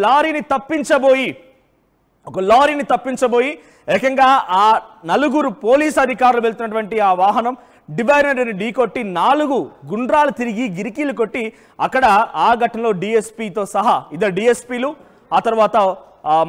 లారీని తప్పించబోయి ఏకంగా ఆ నలుగురు పోలీస్ అధికారులు వెళ్తున్నటువంటి ఆ వాహనం డివైడర్ని ఢీకొట్టి 4 గుండ్రాలు తిరిగి గిరికీలు కొట్టి అక్కడ ఆ ఘటనలో డిఎస్పీతో సహా ఇద్దరు డిఎస్పీలు ఆ తర్వాత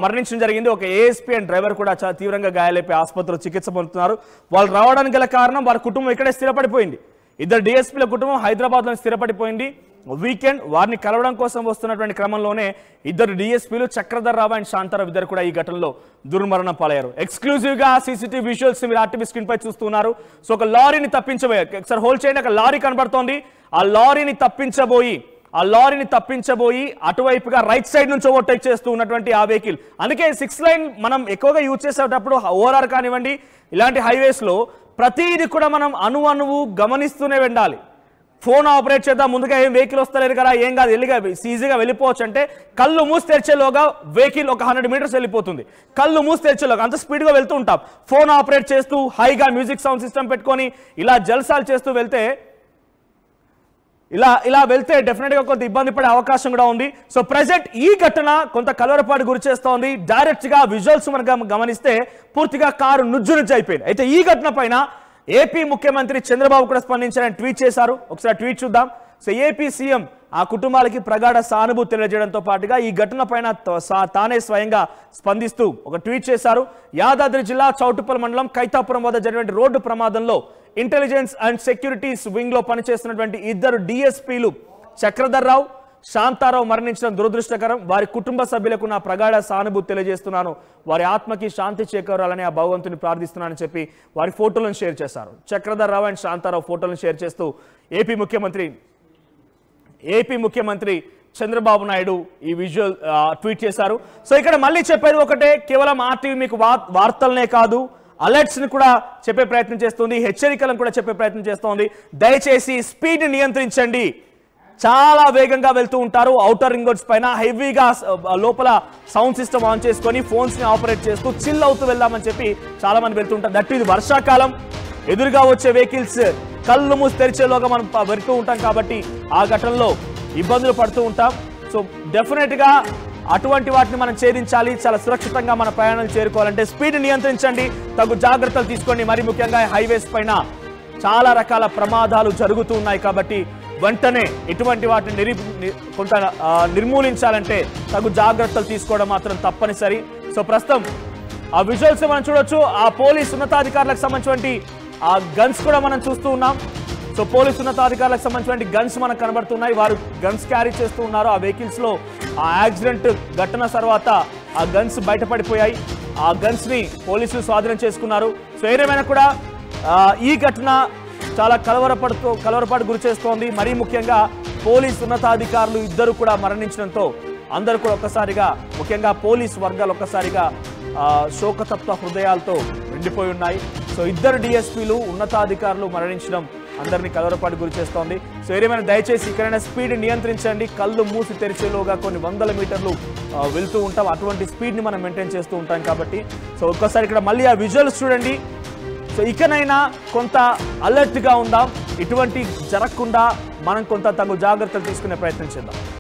మరణించడం జరిగింది. ఒక ఏఎస్పీ అండ్ డ్రైవర్ కూడా చాలా తీవ్రంగా గాయాలైపోయి ఆసుపత్రిలో చికిత్స పొందుతున్నారు. వాళ్ళు రావడానికి గల కారణం వారి కుటుంబం ఇక్కడే స్థిరపడిపోయింది. ఇద్దరు డిఎస్పీల కుటుంబం హైదరాబాద్లో స్థిరపడిపోయింది. వీకెండ్ వారిని కలవడం కోసం వస్తున్నటువంటి క్రమంలోనే ఇద్దరు డిఎస్పీలు చక్రధర్ రావు అండ్ శాంతారావు ఇద్దరు కూడా ఈ ఘటనలో దుర్మరణం పాలయ్యారు. ఎక్స్క్లూజివ్ గా సీసీటీవీ విజువల్స్ మీరు ఆర్టీవీ స్క్రీన్ పై చూస్తున్నారు. సో ఒక లారీని తప్పించబోయారు. ఒకసారి హోల్డ్ చేయండి. ఒక లారీ కనబడుతోంది. ఆ లారీని తప్పించబోయి అటువైపుగా రైట్ సైడ్ నుంచి ఓవర్టేక్ చేస్తూ ఉన్నటువంటి ఆ వెహికల్. అందుకే 6 లైన్ మనం ఎక్కువగా యూజ్ చేసేటప్పుడు ఓఆర్ఆర్ కానివ్వండి ఇలాంటి హైవేస్ లో ప్రతిదీ కూడా మనం అణువు గమనిస్తూనే వెళ్ళాలి. ఫోన్ ఆపరేట్ చేద్దాం, ముందుగా ఏం వెహికల్ వస్తలేదు కదా, ఏం కాదు, ఈజీగా వెళ్ళిపోవచ్చు అంటే కళ్ళు మూసి తెరిచేలోగా వెహికల్ ఒక 100 మీటర్స్ వెళ్ళిపోతుంది. కళ్ళు మూసి తెరిచేలోగా అంత స్పీడ్గా వెళ్తూ ఉంటాం. ఫోన్ ఆపరేట్ చేస్తూ హైగా మ్యూజిక్ సౌండ్ సిస్టమ్ పెట్టుకొని ఇలా జల్సాలు చేస్తూ వెళ్తే ఇలా వెళ్తే డెఫినెట్గా కొంత ఇబ్బంది పడే అవకాశం కూడా ఉంది. సో ప్రెజెంట్ ఈ ఘటన కొంత కలవరపాటు గురి చేస్తోంది. డైరెక్ట్గా విజువల్స్ మనం గమనిస్తే పూర్తిగా కారు నుజ్జు అయిపోయింది. అయితే ఈ ఘటన పైన ఏపీ ముఖ్యమంత్రి చంద్రబాబు కూడా స్పందించారని ట్వీట్ చేశారు. ఒకసారి ట్వీట్ చూద్దాం. సో ఏపీ సీఎం ఆ కుటుంబాలకి ప్రగాఢ సానుభూతి తెలియజేయడంతో పాటుగా ఈ ఘటన పైన తానే స్వయంగా స్పందిస్తూ ఒక ట్వీట్ చేశారు. యాదాద్రి జిల్లా చౌటుప్పల్ మండలం కైతాపురం వద్ద జరిగిన రోడ్డు ప్రమాదంలో ఇంటెలిజెన్స్ అండ్ సెక్యూరిటీస్ వింగ్ లో పనిచేస్తున్నటువంటి ఇద్దరు డిఎస్పీలు చక్రధర్ రావు శాంతారావు మరణించడం దురదృష్టకరం. వారి కుటుంబ సభ్యులకు నా ప్రగాఢ సానుభూతి తెలియజేస్తున్నాను. వారి ఆత్మకి శాంతి చేకూరాలని ఆ భగవంతుని ప్రార్థిస్తున్నానని చెప్పి వారి ఫోటోలను షేర్ చేశారు. చక్రధర్ రావు అండ్ శాంతారావు ఫోటోలను షేర్ చేస్తూ ఏపీ ముఖ్యమంత్రి చంద్రబాబు నాయుడు ఈ విజువల్ ట్వీట్ చేశారు. సో ఇక్కడ మళ్ళీ చెప్పేది ఒకటే, కేవలం ఆర్టీవీ మీకు వార్తలనే కాదు అలర్ట్స్ ని కూడా చెప్పే ప్రయత్నం చేస్తుంది, హెచ్చరికలను కూడా చెప్పే ప్రయత్నం చేస్తోంది. దయచేసి స్పీడ్ నియంత్రించండి. చాలా వేగంగా వెళ్తూ ఉంటారు. ఔటర్ రింగ్ రోడ్స్ పైన హెవీగా లోపల సౌండ్ సిస్టమ్ ఆన్ చేసుకొని ఫోన్స్ ని ఆపరేట్ చేస్తూ చిల్ అవుతూ వెళ్దామని చెప్పి చాలా మంది వెళ్తూ ఉంటారు. దట్ ఇది వర్షాకాలం, ఎదురుగా వచ్చే వెహికల్స్ కళ్ళు మూసి తెరిచేలోగా మనం వెళ్తూ ఉంటాం కాబట్టి ఆ ఘటనలో ఇబ్బందులు పడుతూ ఉంటాం. సో డెఫినెట్ గా అటువంటి వాటిని మనం ఛేదించాలి. చాలా సురక్షితంగా మన ప్రయాణాలు చేరుకోవాలంటే స్పీడ్ నియంత్రించండి, తగు జాగ్రత్తలు తీసుకోండి. మరి ముఖ్యంగా హైవేస్ పైన చాలా రకాల ప్రమాదాలు జరుగుతూ ఉన్నాయి కాబట్టి వెంటనే ఇటువంటి వాటిని కొంత నిర్మూలించాలంటే తగు జాగ్రత్తలు తీసుకోవడం మాత్రం తప్పనిసరి. సో ప్రస్తుతం ఆ విజువల్స్ మనం చూడొచ్చు. ఆ పోలీస్ ఉన్నతాధికారులకు సంబంధించినటువంటి ఆ గన్స్ కూడా మనం చూస్తూ ఉన్నాం. సో పోలీసు ఉన్నతాధికారులకు సంబంధించిన గన్స్ మనకు కనబడుతున్నాయి. వారు గన్స్ క్యారీ చేస్తూ ఉన్నారు. ఆ వెహికల్స్ లో ఆ యాక్సిడెంట్ ఘటన తర్వాత ఆ గన్స్ బయటపడిపోయాయి. ఆ గన్స్ ని పోలీసులు స్వాధీనం చేసుకున్నారు. సో ఏదేమైనా కూడా ఈ ఘటన చాలా కలవరపాటు గురి చేస్తోంది. మరీ ముఖ్యంగా పోలీసు ఉన్నతాధికారులు ఇద్దరు కూడా మరణించడంతో అందరూ కూడా ఒక్కసారిగా, ముఖ్యంగా పోలీసు వర్గాలు ఒక్కసారిగా శోకతప్త హృదయాలతో నిండిపోయి ఉన్నాయి. సో ఇద్దరు డిఎస్పీలు ఉన్నతాధికారులు మరణించడం అందరినీ కలవరపాటు గురి చేస్తోంది. సో ఏదేమైనా దయచేసి ఇక్కడైనా స్పీడ్ నియంత్రించండి. కళ్ళు మూసి తెరిచేలోగా కొన్ని 100 మీటర్లు వెళ్తూ ఉంటాం. అటువంటి స్పీడ్ని మనం మెయింటైన్ చేస్తూ ఉంటాం కాబట్టి సో ఒక్కసారి ఇక్కడ మళ్ళీ ఆ విజువల్స్ చూడండి. సో ఇకనైనా కొంత అలర్ట్గా ఉందాం. ఇటువంటి జరగకుండా మనం కొంత తగు జాగ్రత్తలు తీసుకునే ప్రయత్నం చేద్దాం.